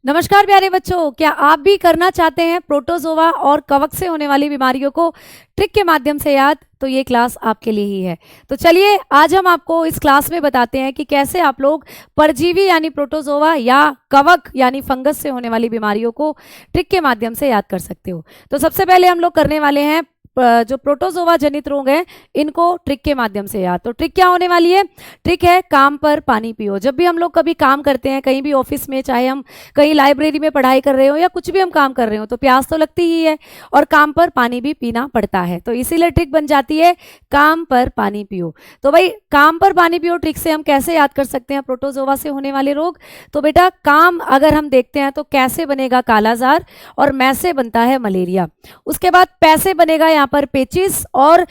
नमस्कार प्यारे बच्चों, क्या आप भी करना चाहते हैं प्रोटोजोआ और कवक से होने वाली बीमारियों को ट्रिक के माध्यम से याद? तो ये क्लास आपके लिए ही है। तो चलिए आज हम आपको इस क्लास में बताते हैं कि कैसे आप लोग परजीवी यानी प्रोटोजोआ या कवक यानी फंगस से होने वाली बीमारियों को ट्रिक के माध्यम से याद कर सकते हो। तो सबसे पहले हम लोग करने वाले हैं जो प्रोटोजोआ जनित रोग हैं इनको ट्रिक के माध्यम से याद। तो ट्रिक क्या होने वाली है? ट्रिक है काम पर पानी पियो। जब भी हम लोग कभी काम करते हैं कहीं भी ऑफिस में, चाहे हम कहीं लाइब्रेरी में पढ़ाई कर रहे हो या कुछ भी हम काम कर रहे हो, तो प्यास तो लगती ही है और काम पर पानी भी पीना पड़ता है। तो इसीलिए ट्रिक बन जाती है काम पर पानी पियो। तो भाई काम पर पानी पियो ट्रिक से हम कैसे याद कर सकते हैं प्रोटोजोआ से होने वाले रोग? तो बेटा काम अगर हम देखते हैं तो कैसे बनेगा कालाजार और मैसे बनता है मलेरिया। उसके बाद पैसे बनेगा यहाँ पर पेचिस, और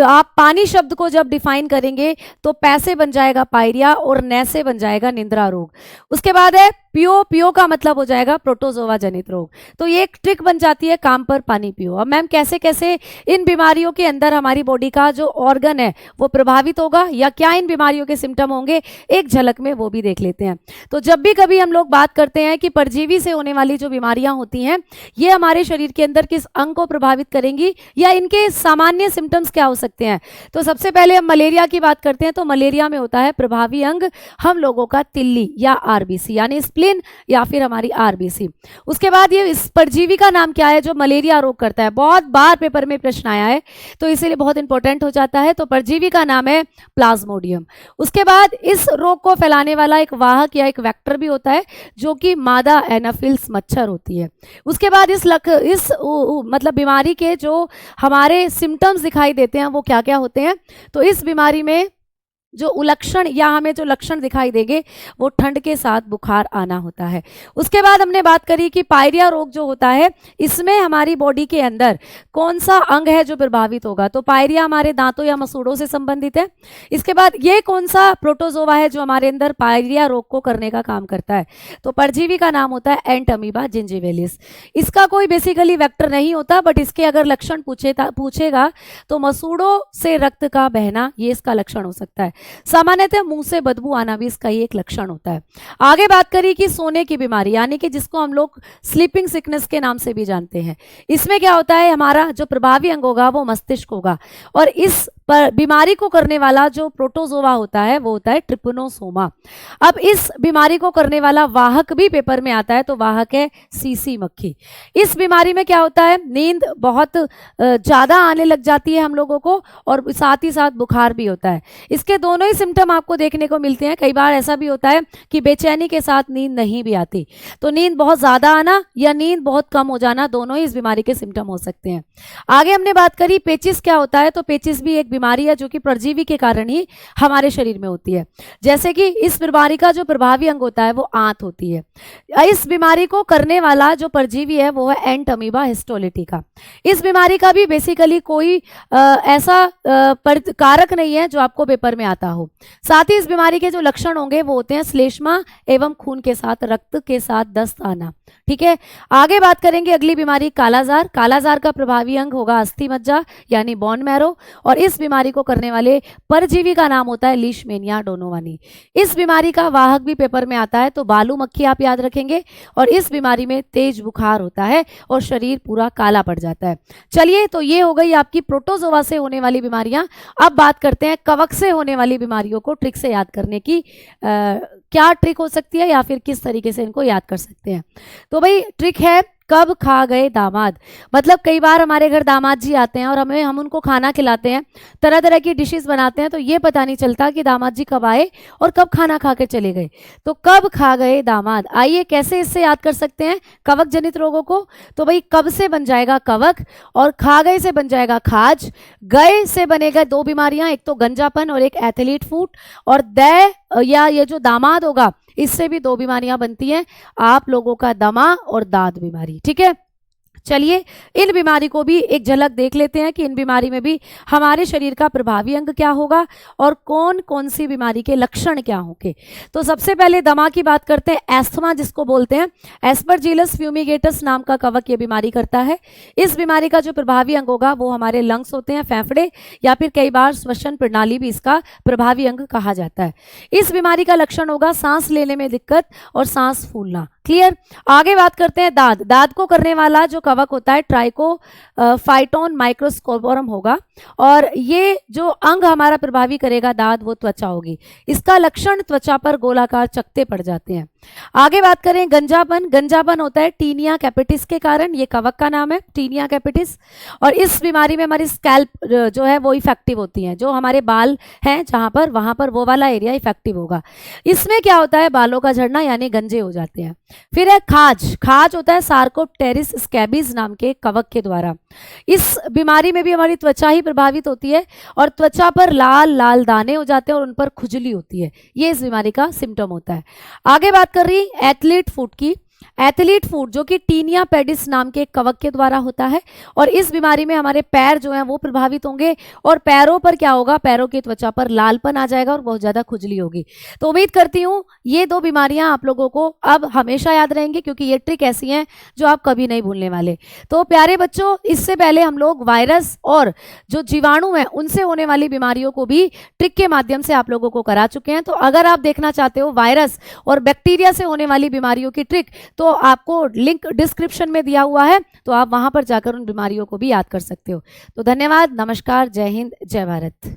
आप पानी शब्द को जब डिफाइन करेंगे तो पैसे बन जाएगा पायरिया और नैसे बन जाएगा निंद्रा रोग। उसके बाद है पियो, पियो का मतलब हो जाएगा प्रोटोजोआ जनित रोग। तो ये एक ट्रिक बन जाती है काम पर पानी पियो। अब मैम कैसे कैसे इन बीमारियों के अंदर हमारी बॉडी का जो ऑर्गन है वो प्रभावित होगा या क्या इन बीमारियों के सिम्टम होंगे, एक झलक में वो भी देख लेते हैं। तो जब भी कभी हम लोग बात करते हैं कि परजीवी से होने वाली जो बीमारियां होती हैं ये हमारे शरीर के अंदर किस अंग को प्रभावित करेंगी या इनके सामान्य सिम्टम्स क्या हो सकते हैं, तो सबसे पहले हम मलेरिया की बात करते हैं। तो मलेरिया में होता है प्रभावी अंग हम लोगों का तिल्ली या आरबीसी यानी या फिर हमारी आरबीसी। उसके बाद ये इस परजीवी का नाम क्या है जो मलेरिया रोग करता है? बहुत बार पेपर में प्रश्न आया है तो इसीलिए बहुत इंपॉर्टेंट हो जाता है। तो परजीवी का नाम है प्लाज्मोडियम। उसके बाद इस रोग को फैलाने वाला एक वाहक या एक वेक्टर भी होता है जो कि मादा एनाफिल्स मच्छर होती है। उसके बाद मतलब बीमारी के जो हमारे सिम्टम्स दिखाई देते हैं वो क्या क्या होते हैं? तो इस बीमारी में जो उलक्षण या हमें जो लक्षण दिखाई देंगे वो ठंड के साथ बुखार आना होता है। उसके बाद हमने बात करी कि पायरिया रोग जो होता है इसमें हमारी बॉडी के अंदर कौन सा अंग है जो प्रभावित होगा? तो पायरिया हमारे दांतों या मसूड़ों से संबंधित है। इसके बाद ये कौन सा प्रोटोजोआ है जो हमारे अंदर पायरिया रोग को करने का काम करता है? तो परजीवी का नाम होता है एंटअमीबा जिंजिविलिस। इसका कोई बेसिकली वेक्टर नहीं होता, बट इसके अगर लक्षण पूछेगा तो मसूड़ों से रक्त का बहना ये इसका लक्षण हो सकता है। सामान्यतः मुंह से बदबू आना भी इसका ही एक लक्षण होता है। आगे बात करी कि सोने की बीमारी यानी कि जिसको हम लोग स्लीपिंग सिकनेस के नाम से भी जानते हैं। इसमें क्या होता है, हमारा जो प्रभावी अंग होगा वो मस्तिष्क होगा और इस पर बीमारी को करने वाला जो प्रोटोजोआ होता है वो होता है ट्रिपनोसोमा। अब इस बीमारी को करने वाला वाहक भी पेपर में आता है, तो वाहक है सीसी मक्खी। इस बीमारी में क्या होता है, नींद बहुत ज्यादा आने लग जाती है हम लोगों को और साथ ही साथ बुखार भी होता है। इसके दोनों ही सिम्टम आपको देखने को मिलते हैं। कई बार ऐसा भी होता है कि बेचैनी के साथ नींद नहीं भी आती। तो नींद बहुत ज्यादा आना या नींद बहुत कम हो जाना, दोनों ही इस बीमारी के सिम्टम हो सकते हैं। आगे हमने बात करी पेचिस क्या होता है। तो पेचिस भी एक बीमारी है जो कि परजीवी के कारण ही हमारे शरीर में होती है। जैसे कि इस बीमारी का जो प्रभावी अंग होता है वो आंत होती है। इस बीमारी को करने वाला जो परजीवी है वो है एंटअमीबा हिस्टोलिटिका। इस बीमारी का भी बेसिकली कोई ऐसा कारक नहीं है जो आपको पेपर में आता हो। साथ ही इस बीमारी के जो लक्षण होंगे वो होते हैं श्लेष्मा एवं खून के साथ रक्त के साथ दस्त आना। ठीक है, आगे बात करेंगे अगली बीमारी कालाजार। कालाजार का प्रभावी अंग होगा अस्थि मज्जा यानी बोन मैरो और इस बीमारी को करने वाले परजीवी का नाम होता है लीशमेनिया डोनोवानी। इस बीमारी का वाहक भी पेपर में आता है, तो बालू मक्खी आप याद रखेंगे। और इस बीमारी में तेज बुखार होता है और शरीर पूरा काला पड़ जाता है। चलिए, तो ये हो गई आपकी प्रोटोजोआ से होने वाली बीमारियां। अब बात करते हैं कवक से होने वाली बीमारियों को ट्रिक से याद करने की। क्या ट्रिक हो सकती है या फिर किस तरीके से इनको याद कर सकते हैं? तो भाई ट्रिक है कब खा गए दामाद। मतलब कई बार हमारे घर दामाद जी आते हैं और हम उनको खाना खिलाते हैं, तरह तरह की डिशेस बनाते हैं, तो ये पता नहीं चलता कि दामाद जी कब आए और कब खाना खा के चले गए। तो कब खा गए दामाद, आइए कैसे इससे याद कर सकते हैं कवक जनित रोगों को। तो भाई कब से बन जाएगा कवक और खा गए से बन जाएगा खाज। गए से बनेगा दो बीमारियां, एक तो गंजापन और एक एथलीट फूट। और दय या ये जो दामाद होगा इससे भी दो बीमारियां बनती हैं, आप लोगों का दमा और दाद बीमारी। ठीक है, चलिए इन बीमारी को भी एक झलक देख लेते हैं कि इन बीमारी में भी हमारे शरीर का प्रभावी अंग क्या होगा और कौन कौन सी बीमारी के लक्षण क्या होंगे। तो सबसे पहले दमा की बात करते हैं। एस्थमा जिसको बोलते हैं, एस्परजिलस फ्यूमिगेटस नाम का कवक ये बीमारी करता है। इस बीमारी का जो प्रभावी अंग होगा वो हमारे लंग्स होते हैं, फेफड़े, या फिर कई बार श्वसन प्रणाली भी इसका प्रभावी अंग कहा जाता है। इस बीमारी का लक्षण होगा सांस लेने में दिक्कत और सांस फूलना। क्लियर। आगे बात करते हैं दाद। दाद को करने वाला जो कवक होता है ट्राइकोफाइटोन माइक्रोस्कोपोरम होगा, और ये जो अंग हमारा प्रभावी करेगा दाद वो त्वचा होगी। इसका लक्षण त्वचा पर गोलाकार चकत्ते पड़ जाते हैं। आगे बात करें गंजापन। गंजापन होता है टीनिया कैपिटिस के कारण, ये कवक का नाम है टीनिया कैपिटिस, और इस बीमारी में हमारी स्कैल्प जो है वो इफेक्टिव होती है, जो हमारे बाल हैं जहां पर, वहां पर वो वाला एरिया इफेक्टिव होगा। इसमें क्या होता है, बालों का झड़ना यानी गंजे हो जाते हैं। फिर है खाज। खाज होता है सार्कोप्टेरिस स्कैबीज नाम के कवक के द्वारा। इस बीमारी में भी हमारी त्वचा ही प्रभावित होती है, और त्वचा पर लाल लाल दाने हो जाते हैं और उन पर खुजली होती है, ये इस बीमारी का सिम्टम होता है। आगे बात कर रही एथलीट फुट की। एथलीट फुट जो कि टीनिया पेडिस नाम के कवक के द्वारा होता है, और इस बीमारी में हमारे पैर जो हैं वो प्रभावित होंगे, और पैरों पर क्या होगा, पैरों की त्वचा पर लालपन आ जाएगा और बहुत ज़्यादा खुजली होगी। तो उम्मीद करती हूँ ये दो बीमारियां आप लोगों को अब हमेशा याद रहेंगी, क्योंकि ये ट्रिक ऐसी हैं जो आप कभी नहीं भूलने वाले। तो प्यारे बच्चों, इससे पहले हम लोग वायरस और जो जीवाणु हैं उनसे होने वाली बीमारियों को भी ट्रिक के माध्यम से आप लोगों को करा चुके हैं। तो अगर आप देखना चाहते हो वायरस और बैक्टीरिया से होने वाली बीमारियों की ट्रिक, तो आपको लिंक डिस्क्रिप्शन में दिया हुआ है, तो आप वहां पर जाकर उन बीमारियों को भी याद कर सकते हो। तो धन्यवाद, नमस्कार, जय हिंद, जय भारत।